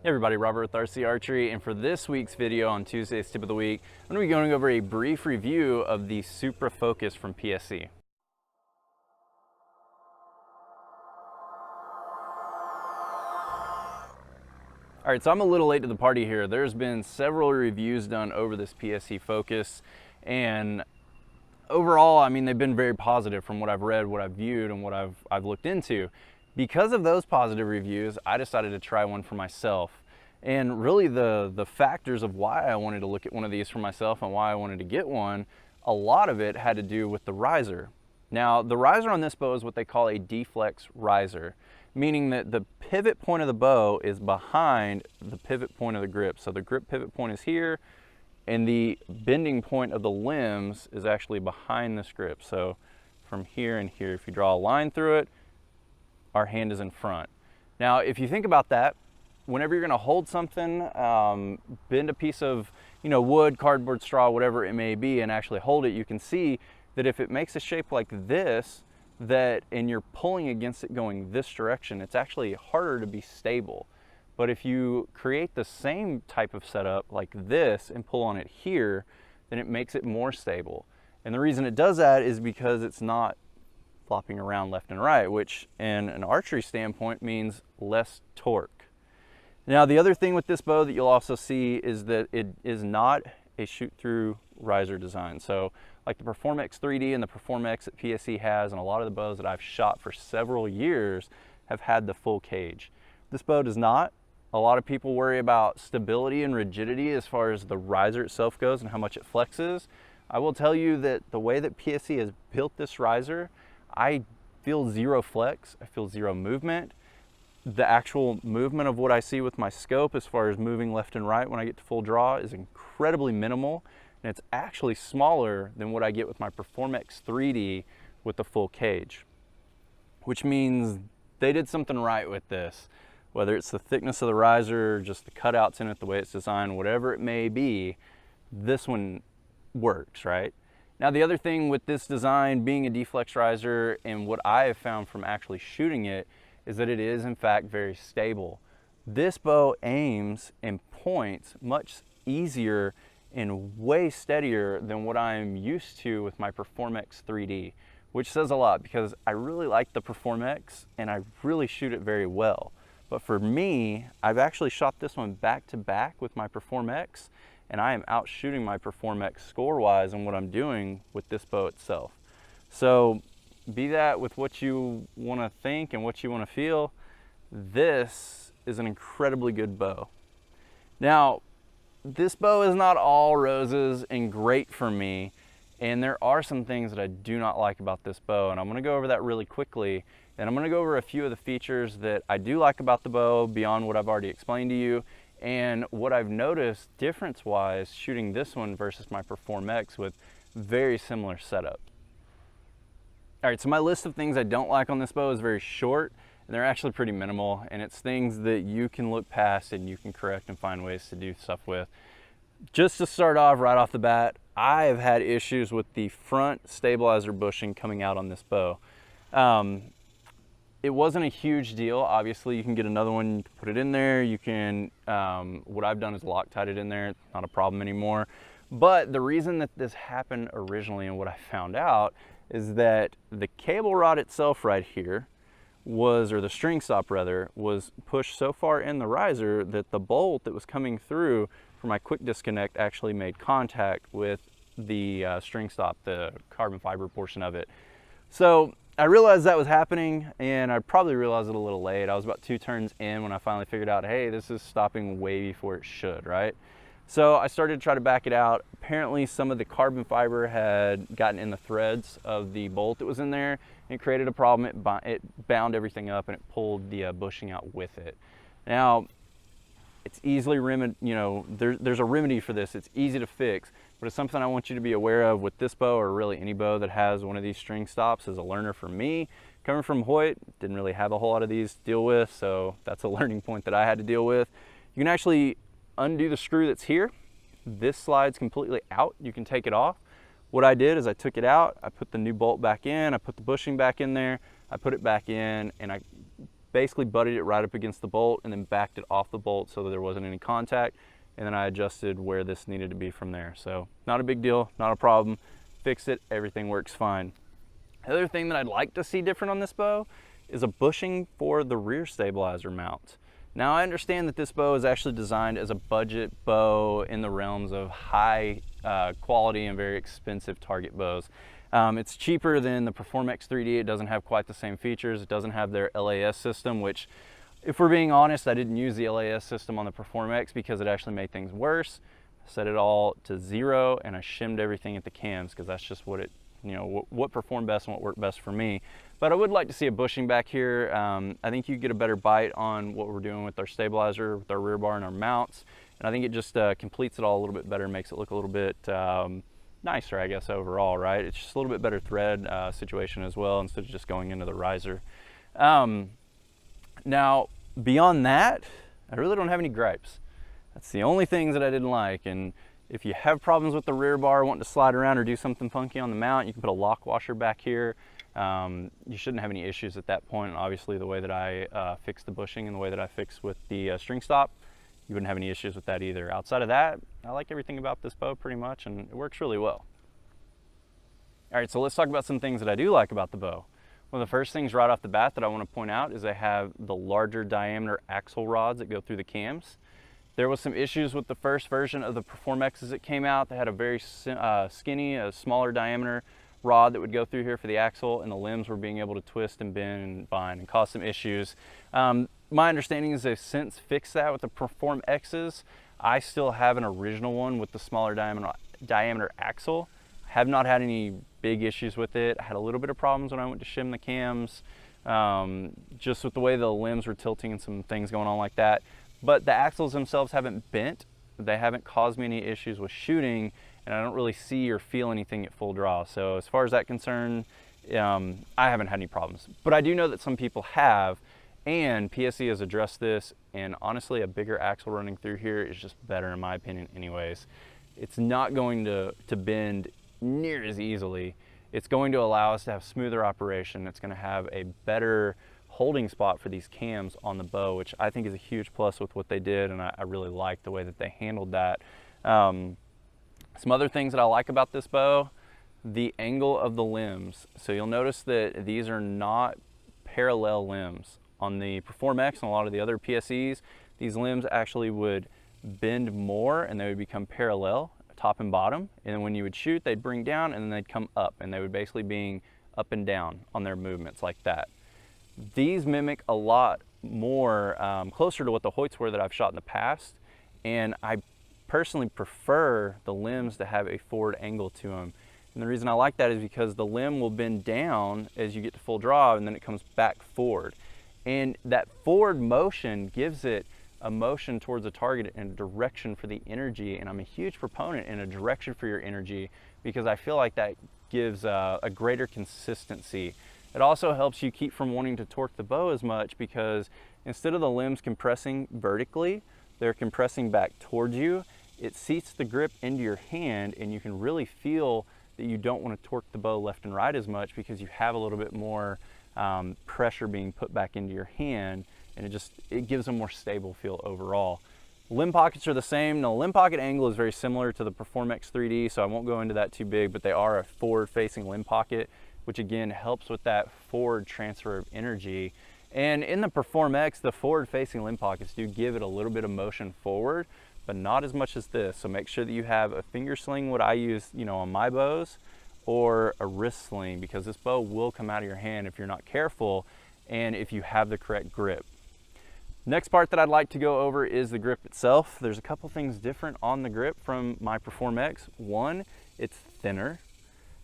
Hey everybody, Robert with RC Archery, and for this week's video on Tuesday's Tip of the Week, I'm going to be going over a brief review of the Supra Focus from PSE. Alright, so I'm a little late to the party here. There's been several reviews done over this PSE Focus, and overall, I mean, they've been very positive from what I've read, what I've viewed, and what I've looked into. Because of those positive reviews, I decided to try one for myself. And really the factors of why I wanted to look at one of these for myself and why I wanted to get one, a lot of it had to do with the riser. Now, the riser on this bow is what they call a deflex riser, meaning that the pivot point of the bow is behind the pivot point of the grip. So the grip pivot point is here, and the bending point of the limbs is actually behind this grip. So from here and here, if you draw a line through it, our hand is in front. Now, if you think about that, whenever you're gonna hold something, bend a piece of wood, cardboard, straw, whatever it may be, and actually hold it, you can see that if it makes a shape like this, and you're pulling against it going this direction, it's actually harder to be stable. But if you create the same type of setup like this and pull on it here, then it makes it more stable. And the reason it does that is because it's not flopping around left and right, which in an archery standpoint means less torque. Now, the other thing with this bow that you'll also see is that it is not a shoot-through riser design. So like the Perform-X 3D and the Perform-X that PSE has, and a lot of the bows that I've shot for several years have had the full cage. This bow does not. A lot of people worry about stability and rigidity as far as the riser itself goes and how much it flexes. I will tell you that the way that PSE has built this riser, I feel zero flex, I feel zero movement. The actual movement of what I see with my scope as far as moving left and right when I get to full draw is incredibly minimal, and it's actually smaller than what I get with my Perform-X 3D with the full cage, which means they did something right with this. Whether it's the thickness of the riser, just the cutouts in it, the way it's designed, whatever it may be, this one works, right? Now, the other thing with this design being a deflex riser, and what I have found from actually shooting it, is that it is in fact very stable. This bow aims and points much easier and way steadier than what I'm used to with my Perform-X 3D, which says a lot because I really like the Perform-X and I really shoot it very well. But for me, I've actually shot this one back to back with my Perform-X, and I am out shooting my Perform-X score-wise on what I'm doing with this bow itself. So be that with what you want to think and what you want to feel, this is an incredibly good bow. Now, this bow is not all roses and great for me, and there are some things that I do not like about this bow, and I'm going to go over that really quickly. And I'm going to go over a few of the features that I do like about the bow beyond what I've already explained to you, and what I've noticed difference-wise shooting this one versus my Perform-X with very similar setup. All right, so my list of things I don't like on this bow is very short, and they're actually pretty minimal, and it's things that you can look past and you can correct and find ways to do stuff with. Just to start off right off the bat, I have had issues with the front stabilizer bushing coming out on this bow. It wasn't a huge deal. Obviously, you can get another one, you can put it in there. You can, what I've done is Loctite it in there. It's not a problem anymore. But the reason that this happened originally and what I found out is that the cable rod itself right here was, or the string stop rather, was pushed so far in the riser that the bolt that was coming through for my quick disconnect actually made contact with the string stop, the carbon fiber portion of it. So I realized that was happening, and I probably realized it a little late. I was about 2 turns in when I finally figured out, hey, this is stopping way before it should, right? So I started to try to back it out. Apparently some of the carbon fiber had gotten in the threads of the bolt that was in there, and it created a problem. It bound everything up and it pulled the bushing out with it. Now, it's easily there's a remedy for this. It's easy to fix, but it's something I want you to be aware of with this bow, or really any bow that has one of these string stops. As a learner for me, coming from Hoyt, didn't really have a whole lot of these to deal with, so that's a learning point that I had to deal with. You can actually undo the screw that's here. This slides completely out. You can take it off. What I did is I took it out, I put the new bolt back in, I put the bushing back in there, I put it back in, and I basically butted it right up against the bolt and then backed it off the bolt so that there wasn't any contact. And then I adjusted where this needed to be from there. So not a big deal, not a problem. Fixed it, everything works fine. The other thing that I'd like to see different on this bow is a bushing for the rear stabilizer mount. Now I understand that this bow is actually designed as a budget bow in the realms of high quality and very expensive target bows. It's cheaper than the Perform-X 3D. It doesn't have quite the same features. It doesn't have their LAS system, which, if we're being honest, I didn't use the LAS system on the Perform-X because it actually made things worse. I set it all to 0 and I shimmed everything at the cams because that's just what it, what performed best and what worked best for me. But I would like to see a bushing back here. I think you get a better bite on what we're doing with our stabilizer, with our rear bar and our mounts. And I think it just completes it all a little bit better, makes it look a little bit nicer, I guess, overall, right? It's just a little bit better thread situation as well, instead of just going into the riser. Now, beyond that, I really don't have any gripes. That's the only things that I didn't like. And if you have problems with the rear bar, wanting to slide around or do something funky on the mount, you can put a lock washer back here. You shouldn't have any issues at that point. And obviously, the way that I fixed the bushing and the way that I fixed with the string stop, you wouldn't have any issues with that either. Outside of that, I like everything about this bow pretty much, and it works really well. All right, so let's talk about some things that I do like about the bow. One of the first things right off the bat that I want to point out is they have the larger diameter axle rods that go through the cams. There was some issues with the first version of the Perform-X as it came out. They had a very skinny, a smaller diameter rod that would go through here for the axle, and the limbs were being able to twist and bend and bind and cause some issues. My understanding is they've since fixed that with the Perform-X's. I still have an original one with the smaller diameter axle. Have not had any big issues with it. I had a little bit of problems when I went to shim the cams, just with the way the limbs were tilting and some things going on like that. But the axles themselves haven't bent. They haven't caused me any issues with shooting, and I don't really see or feel anything at full draw. So as far as that concerned, I haven't had any problems. But I do know that some people have, and PSE has addressed this, and honestly, a bigger axle running through here is just better in my opinion anyways. It's not going to bend near as easily. It's going to allow us to have smoother operation. It's going to have a better holding spot for these cams on the bow, which I think is a huge plus with what they did, and I really like the way that they handled that. Some other things that I like about this bow, the angle of the limbs. So you'll notice that these are not parallel limbs. On the Perform-X and a lot of the other PSEs, these limbs actually would bend more and they would become parallel, top and bottom. And then when you would shoot, they'd bring down and then they'd come up, and they would basically be up and down on their movements like that. These mimic a lot more closer to what the Hoyts were that I've shot in the past, and I personally prefer the limbs to have a forward angle to them. And the reason I like that is because the limb will bend down as you get to full draw, and then it comes back forward. And that forward motion gives it a motion towards a target and a direction for the energy, and I'm a huge proponent in a direction for your energy because I feel like that gives a greater consistency. It also helps you keep from wanting to torque the bow as much because instead of the limbs compressing vertically, they're compressing back towards you. It seats the grip into your hand, and you can really feel that you don't want to torque the bow left and right as much because you have a little bit more pressure being put back into your hand, and it gives a more stable feel overall. Limb pockets are the same. Now, the limb pocket angle is very similar to the Perform-X 3D, so I won't go into that too big, but they are a forward-facing limb pocket, which again helps with that forward transfer of energy. And in the Perform-X, the forward-facing limb pockets do give it a little bit of motion forward, but not as much as this. So make sure that you have a finger sling, what I use, on my bows, or a wrist sling, because this bow will come out of your hand if you're not careful and if you have the correct grip. Next part that I'd like to go over is the grip itself. There's a couple things different on the grip from my Perform-X. One, it's thinner.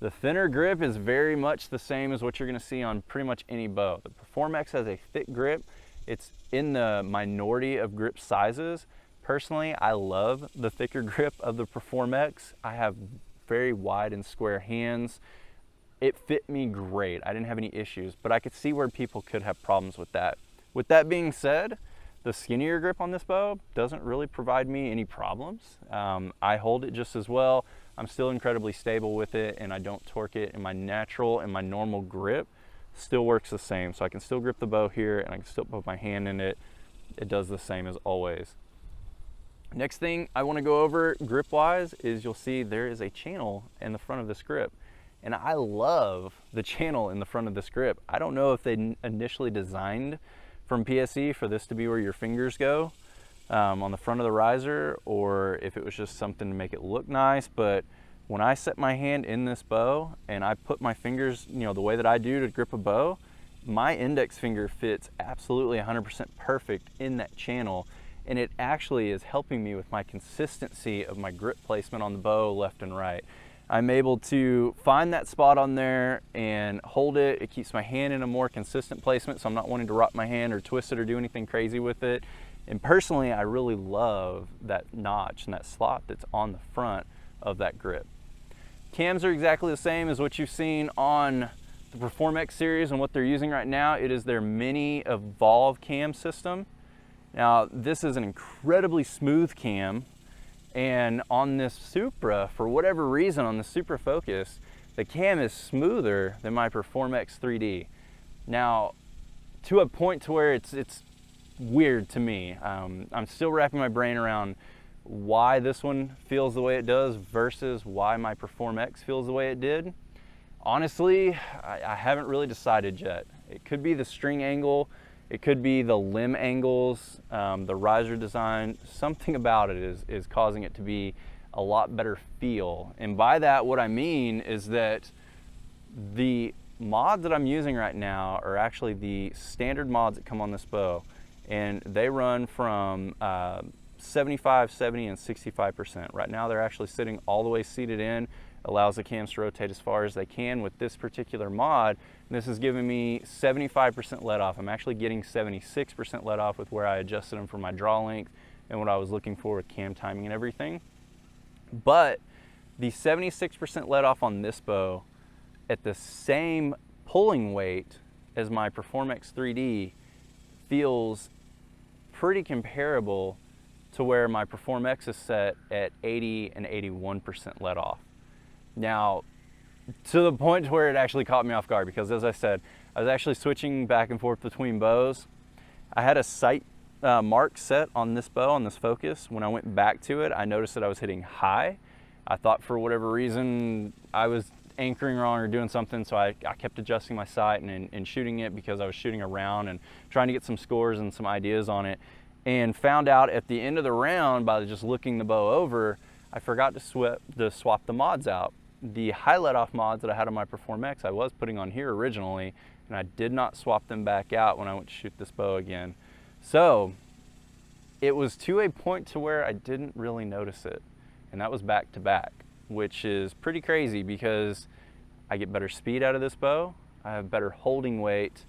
The thinner grip is very much the same as what you're going to see on pretty much any bow. The Perform-X has a thick grip. It's in the minority of grip sizes. Personally, I love the thicker grip of the Perform-X. I have very wide and square hands. It fit me great. I didn't have any issues, but I could see where people could have problems with that. With that being said, the skinnier grip on this bow doesn't really provide me any problems. I hold it just as well. I'm still incredibly stable with it, and I don't torque it in my natural and my normal grip. still works the same. So I can still grip the bow here and I can still put my hand in it. It does the same as always. Next thing I want to go over grip wise is you'll see there is a channel in the front of this grip. And I love the channel in the front of this grip. I don't know if they initially designed from PSE for this to be where your fingers go on the front of the riser, or if it was just something to make it look nice. But when I set my hand in this bow and I put my fingers, you know, the way that I do to grip a bow, my index finger fits absolutely 100% perfect in that channel. And it actually is helping me with my consistency of my grip placement on the bow left and right. I'm able to find that spot on there and hold it. It keeps my hand in a more consistent placement, so I'm not wanting to rock my hand or twist it or do anything crazy with it. And personally, I really love that notch and that slot that's on the front of that grip. Cams are exactly the same as what you've seen on the Perform X series and what they're using right now. It is their mini Evolve cam system. Now, this is an incredibly smooth cam, and on this Supra, for whatever reason, on the Supra Focus, the cam is smoother than my Perform X 3D. Now, to a point to where it's weird to me. I'm still wrapping my brain around why this one feels the way it does versus why my Perform X feels the way it did. Honestly, I haven't really decided yet. It could be the string angle, it could be the limb angles, the riser design. Something about it is causing it to be a lot better feel. And by that, what I mean is that the mods that I'm using right now are actually the standard mods that come on this bow. And they run from 75, 70, and 65%. Right now they're actually sitting all the way seated in, allows the cams to rotate as far as they can with this particular mod. And this is giving me 75% let off. I'm actually getting 76% let off with where I adjusted them for my draw length and what I was looking for with cam timing and everything. But the 76% let off on this bow at the same pulling weight as my Perform X 3D feels pretty comparable to where my Perform X is set at 80 and 81% let off. Now, to the point where it actually caught me off guard, because as I said, I was actually switching back and forth between bows. I had a sight mark set on this bow, on this Focus. When I went back to it, I noticed that I was hitting high. I thought for whatever reason I was anchoring wrong or doing something, so I kept adjusting my sight and shooting it because I was shooting around and trying to get some scores and some ideas on it, and found out at the end of the round by just looking the bow over, I forgot to swap the mods out. The high let off mods that I had on my Perform X I was putting on here originally, and I did not swap them back out when I went to shoot this bow again. So it was to a point to where I didn't really notice it, and that was back to back, which is pretty crazy because I get better speed out of this bow, I have better holding weight,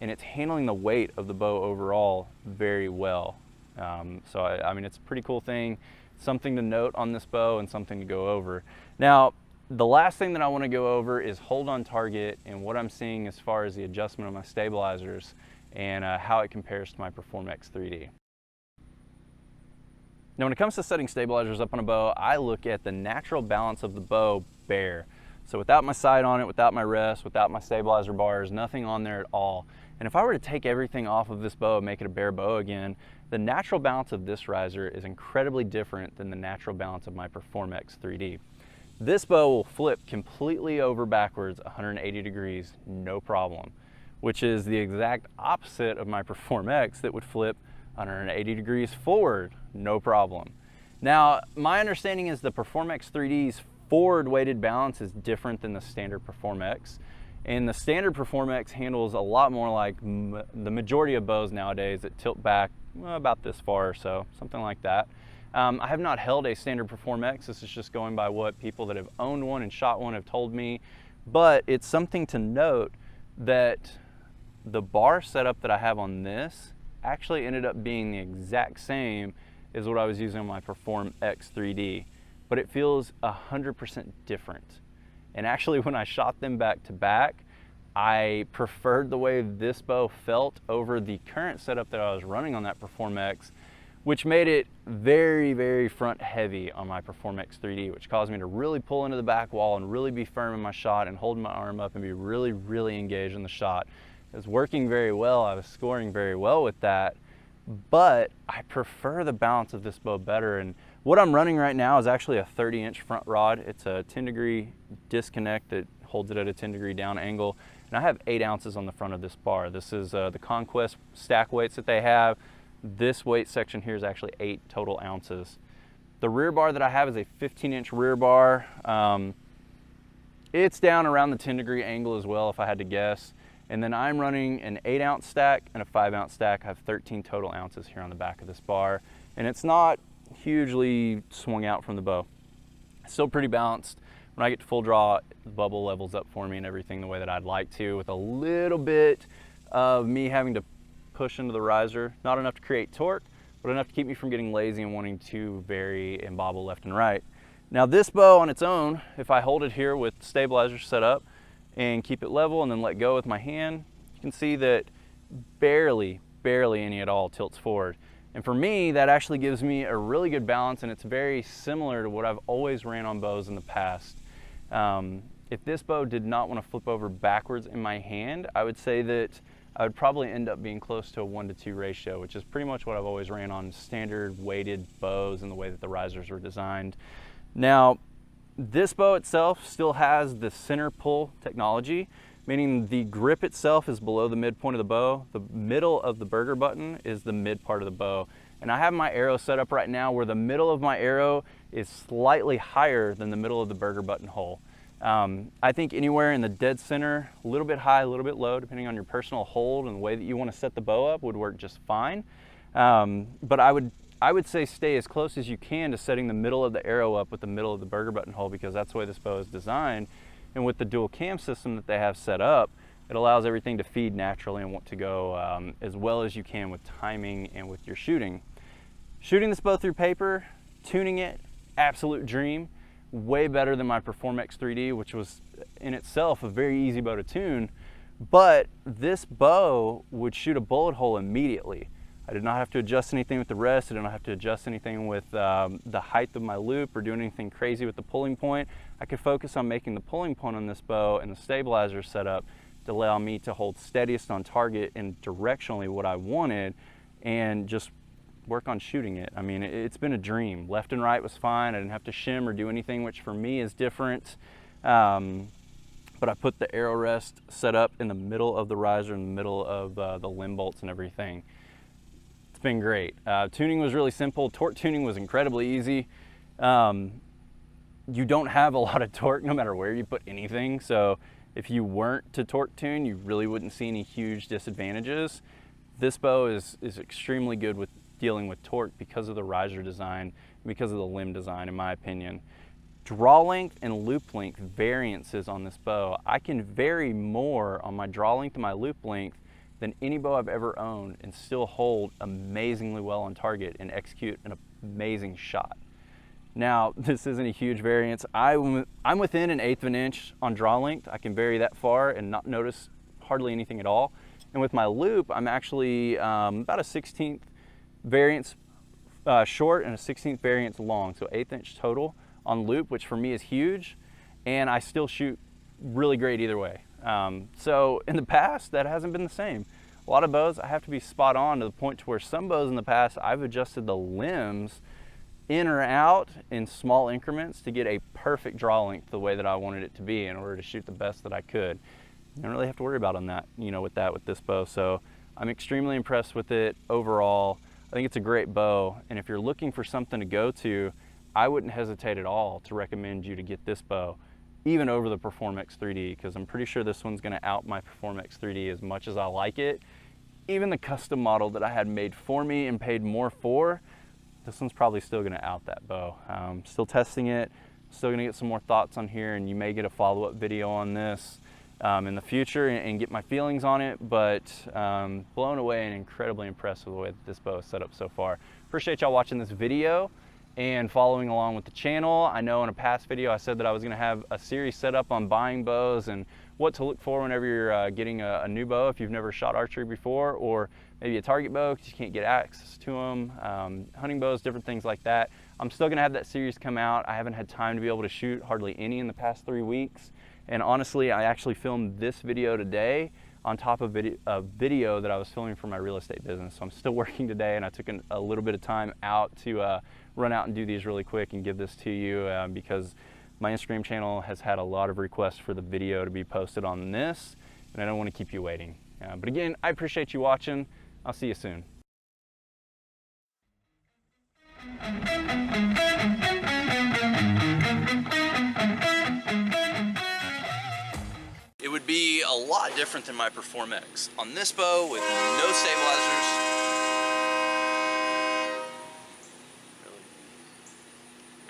and it's handling the weight of the bow overall very well. So I mean, it's a pretty cool thing, something to note on this bow and something to go over. Now, the last thing that I want to go over is hold on target and what I'm seeing as far as the adjustment of my stabilizers and how it compares to my Perform X 3D. Now, when it comes to setting stabilizers up on a bow, I look at the natural balance of the bow bare. So without my sight on it, without my rest, without my stabilizer bars, nothing on there at all. And if I were to take everything off of this bow and make it a bare bow again, the natural balance of this riser is incredibly different than the natural balance of my Perform X 3D. This bow will flip completely over backwards 180 degrees, no problem, which is the exact opposite of my Perform X that would flip 180 degrees forward, no problem. Now, my understanding is the Perform X 3D's forward weighted balance is different than the standard Perform X. And the standard Perform X handles a lot more like the majority of bows nowadays that tilt back about this far or so, something like that. I have not held a standard Perform X. This is just going by what people that have owned one and shot one have told me. But it's something to note that the bar setup that I have on this actually ended up being the exact same as what I was using on my Perform X 3D. But it feels 100% different. And actually, when I shot them back to back, I preferred the way this bow felt over the current setup that I was running on that Perform X, which made it very, very front heavy on my Performx 3D, which caused me to really pull into the back wall and really be firm in my shot and hold my arm up and be really, really engaged in the shot. It was working very well. I was scoring very well with that, but I prefer the balance of this bow better. And what I'm running right now is actually a 30-inch front rod. It's a 10-degree disconnect that holds it at a 10-degree down angle. And I have 8 ounces on the front of this bar. This is the Conquest stack weights that they have. This weight section here is actually 8 total ounces. The rear bar that I have is a 15-inch rear bar. It's down around the 10-degree angle as well, if I had to guess. And then I'm running an 8-ounce stack and a 5-ounce stack. I have 13 total ounces here on the back of this bar. And it's not hugely swung out from the bow. It's still pretty balanced. When I get to full draw, the bubble levels up for me and everything the way that I'd like to, with a little bit of me having to push into the riser. Not enough to create torque, but enough to keep me from getting lazy and wanting to vary and bobble left and right. Now this bow on its own, if I hold it here with stabilizer set up and keep it level and then let go with my hand, you can see that barely any at all tilts forward. And for me, that actually gives me a really good balance, and it's very similar to what I've always ran on bows in the past. If this bow did not want to flip over backwards in my hand, I would say that I would probably end up being close to a 1-to-2 ratio, which is pretty much what I've always ran on standard weighted bows and the way that the risers were designed. Now, this bow itself still has the center pull technology, meaning the grip itself is below the midpoint of the bow. The middle of the burger button is the mid part of the bow. And I have my arrow set up right now where the middle of my arrow is slightly higher than the middle of the burger button hole. I think anywhere in the dead center, a little bit high, a little bit low, depending on your personal hold and the way that you want to set the bow up, would work just fine. But I would say stay as close as you can to setting the middle of the arrow up with the middle of the burger button hole, because that's the way this bow is designed. And with the dual cam system that they have set up, it allows everything to feed naturally and want to go as well as you can with timing and with your shooting. Shooting this bow through paper, tuning it, absolute dream. Way better than my Performx 3D, which was in itself a very easy bow to tune. But this bow would shoot a bullet hole immediately. I did not have to adjust anything with the rest. I did not have to adjust anything with the height of my loop or do anything crazy with the pulling point. I could focus on making the pulling point on this bow and the stabilizer set up to allow me to hold steadiest on target and directionally what I wanted, and just work on shooting it. I mean, it's been a dream. Left and right was fine. I didn't have to shim or do anything, which for me is different. But I put the arrow rest set up in the middle of the riser, in the middle of the limb bolts and everything. It's been great. Tuning was really simple. Torque tuning was incredibly easy. You don't have a lot of torque no matter where you put anything. So if you weren't to torque tune, you really wouldn't see any huge disadvantages. This bow is extremely good with dealing with torque because of the riser design, because of the limb design, in my opinion. Draw length and loop length variances on this bow. I can vary more on my draw length and my loop length than any bow I've ever owned and still hold amazingly well on target and execute an amazing shot. Now, this isn't a huge variance. I'm within 1/8 of an inch on draw length. I can vary that far and not notice hardly anything at all. And with my loop, I'm actually about a 16th variance short and a 16th variance long, so 1/8 inch total on loop, which for me is huge, and I still shoot really great either way. So in the past, that hasn't been the same. A lot of bows, I have to be spot on to the point to where some bows in the past, I've adjusted the limbs in or out in small increments to get a perfect draw length the way that I wanted it to be in order to shoot the best that I could. I don't really have to worry about on that, with this bow. So I'm extremely impressed with it overall. I think it's a great bow, and if you're looking for something to go to, I wouldn't hesitate at all to recommend you to get this bow, even over the Performx 3D, because I'm pretty sure this one's gonna out my Performx 3D as much as I like it. Even the custom model that I had made for me and paid more for, this one's probably still gonna out that bow. Still testing it, still gonna get some more thoughts on here, and you may get a follow-up video on this in the future and get my feelings on it, but blown away and incredibly impressed with the way that this bow is set up so far. Appreciate y'all watching this video, and following along with the channel. I know in a past video I said that I was going to have a series set up on buying bows and what to look for whenever you're getting a new bow if you've never shot archery before, or maybe a target bow because you can't get access to them, hunting bows, different things like that. I'm still going to have that series come out. I haven't had time to be able to shoot hardly any in the past 3 weeks, and honestly I actually filmed this video today on top of a video that I was filming for my real estate business. So I'm still working today, and I took a little bit of time out to run out and do these really quick and give this to you because my Instagram channel has had a lot of requests for the video to be posted on this, and I don't want to keep you waiting. But again, I appreciate you watching. I'll see you soon. It would be a lot different than my Perform X. On this bow with no stabilizers.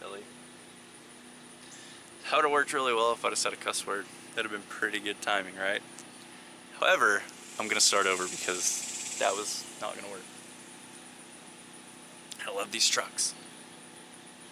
Really? That would have worked really well if I'd have said a cuss word. That'd have been pretty good timing, right? However, I'm gonna start over because that was not gonna work. I love these trucks.